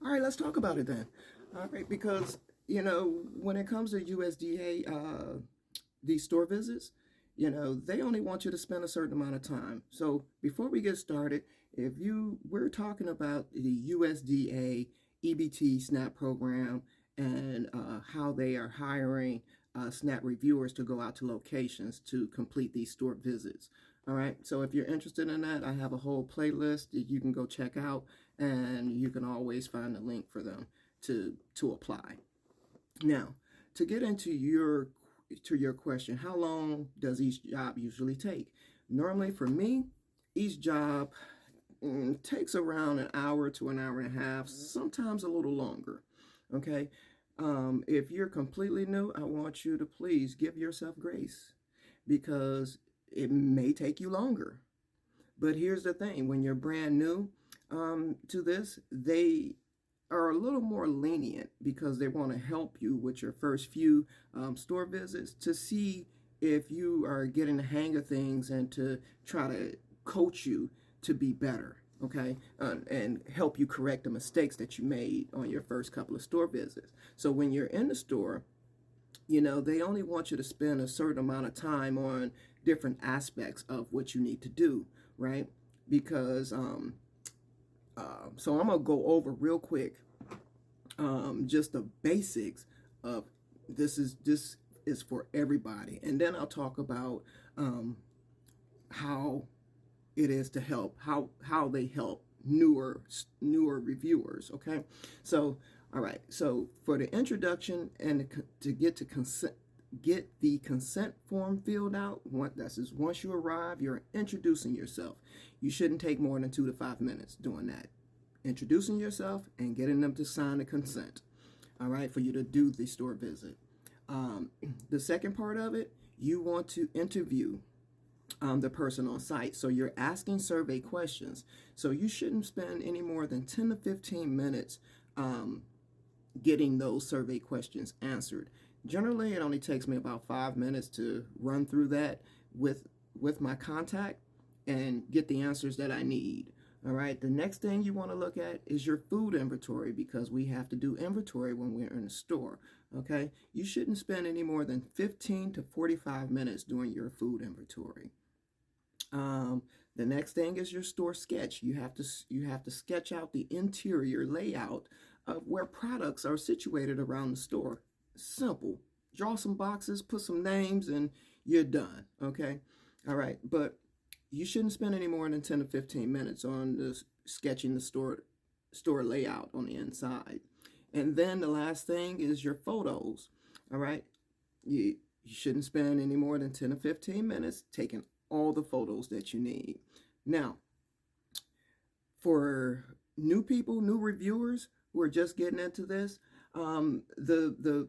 All right, let's talk about it then. All right, because when it comes to USDA, these store visits, they only want you to spend a certain amount of time. So before we get started, we're talking about the USDA EBT SNAP program and how they are hiring SNAP reviewers to go out to locations to complete these store visits. All right, so if you're interested in that, I have a whole playlist that you can go check out, and you can always find a link for them to apply. Now, to get into your question, how long does each job usually take? Normally, for me, each job takes around an hour to an hour and a half, sometimes a little longer. Okay, if you're completely new, I want you to please give yourself grace because it may take you longer. But here's the thing: when you're brand new to this, they are a little more lenient because they want to help you with your first few store visits to see if you are getting the hang of things and to try to coach you to be better, okay, and help you correct the mistakes that you made on your first couple of store visits. So when you're in the store, they only want you to spend a certain amount of time on different aspects of what you need to do, right? Because so I'm gonna go over real quick just the basics of this is for everybody, and then I'll talk about how it is to help how they help newer reviewers. Okay, so all right, so for the introduction and to get the consent form filled out. That's is once you arrive, you're introducing yourself. You shouldn't take more than 2 to 5 minutes doing that. Introducing yourself and getting them to sign the consent. All right, for you to do the store visit. The second part of it, you want to interview the person on site. So you're asking survey questions. So you shouldn't spend any more than 10 to 15 minutes getting those survey questions answered. Generally, it only takes me about 5 minutes to run through that with my contact and get the answers that I need. All right, the next thing you want to look at is your food inventory because we have to do inventory when we're in a store. Okay, you shouldn't spend any more than 15 to 45 minutes doing your food inventory. The next thing is your store sketch. You have to sketch out the interior layout of where products are situated around the store. Simple. Draw some boxes, put some names, and you're done. Okay, all right, but you shouldn't spend any more than 10 to 15 minutes on this sketching the store layout on the inside. And then the last thing is your photos. All right, you shouldn't spend any more than 10 to 15 minutes taking all the photos that you need. Now, for new people, new reviewers who are just getting into this, the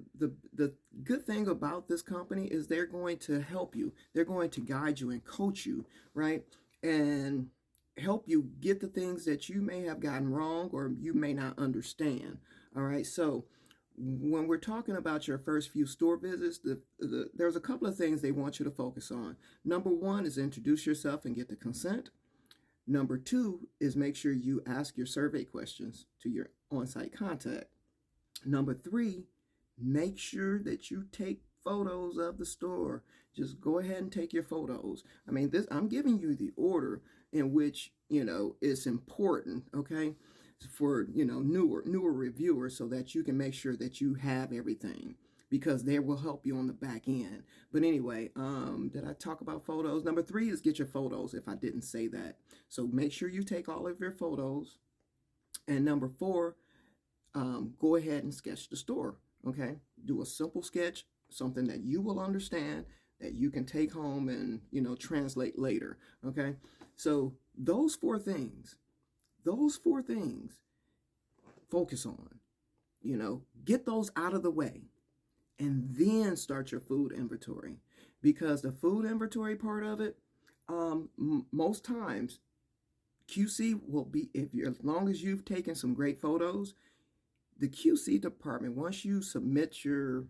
good thing about this company is they're going to help you. They're going to guide you and coach you, right? And help you get the things that you may have gotten wrong or you may not understand. All right. So when we're talking about your first few store visits, there's a couple of things they want you to focus on. Number one is introduce yourself and get the consent. Number two is make sure you ask your survey questions to your on-site contact. Number three, make sure that you take photos of the store. Just go ahead and take your photos. I mean, I'm giving you the order in which, it's important, okay, for, newer reviewers so that you can make sure that you have everything because they will help you on the back end. But anyway, did I talk about photos? Number three is get your photos if I didn't say that. So make sure you take all of your photos. And number four, go ahead and sketch the store, okay? Do a simple sketch, something that you will understand, that you can take home and, translate later, okay? So those four things, focus on, get those out of the way and then start your food inventory because the food inventory part of it, most times QC will be, as long as you've taken some great photos, the QC department, once you submit your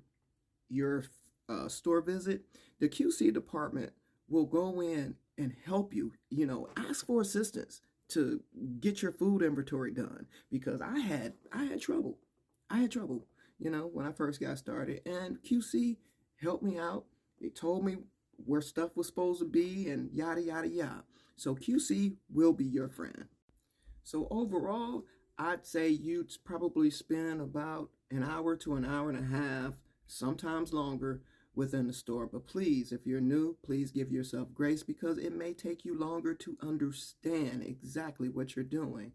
store visit, the QC department will go in and help you. Ask for assistance. to get your food inventory done, because I had trouble. I had trouble, when I first got started, and QC helped me out. They told me where stuff was supposed to be and yada yada yada. So QC will be your friend. So overall, I'd say you'd probably spend about an hour to an hour and a half, sometimes longer, within the store. But please, if you're new, please give yourself grace, because it may take you longer to understand exactly what you're doing.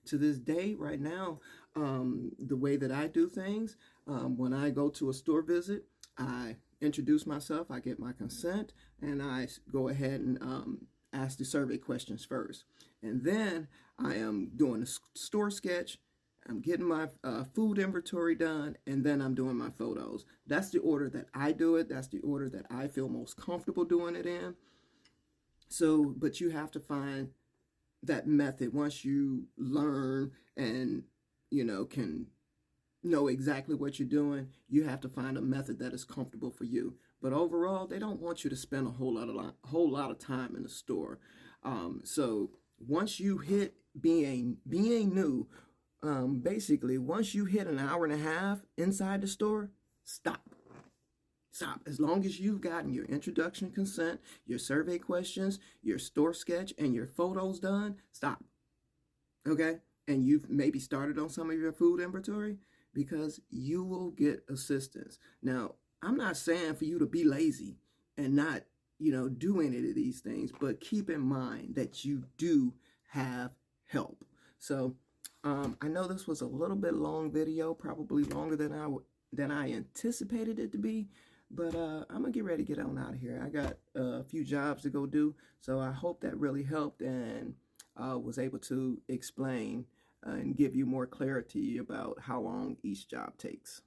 To this day, right now, the way that I do things, when I go to a store visit, I introduce myself, I get my consent, and I go ahead and ask the survey questions first. And then I am doing a store sketch, I'm getting my food inventory done, and then I'm doing my photos. That's the order that I do it. That's the order that I feel most comfortable doing it in. So, but you have to find that method once you learn and, can know exactly what you're doing. You have to find a method that is comfortable for you. But overall, they don't want you to spend a whole lot of time in the store. So once you hit being new, basically, once you hit an hour and a half inside the store, stop. Stop. As long as you've gotten your introduction consent, your survey questions, your store sketch, and your photos done, stop. Okay? And you've maybe started on some of your food inventory, because you will get assistance. Now, I'm not saying for you to be lazy and not, do any of these things, but keep in mind that you do have help. So, I know this was a little bit long video, probably longer than I anticipated it to be, but I'm gonna get ready to get on out of here. I got a few jobs to go do, so I hope that really helped and was able to explain and give you more clarity about how long each job takes.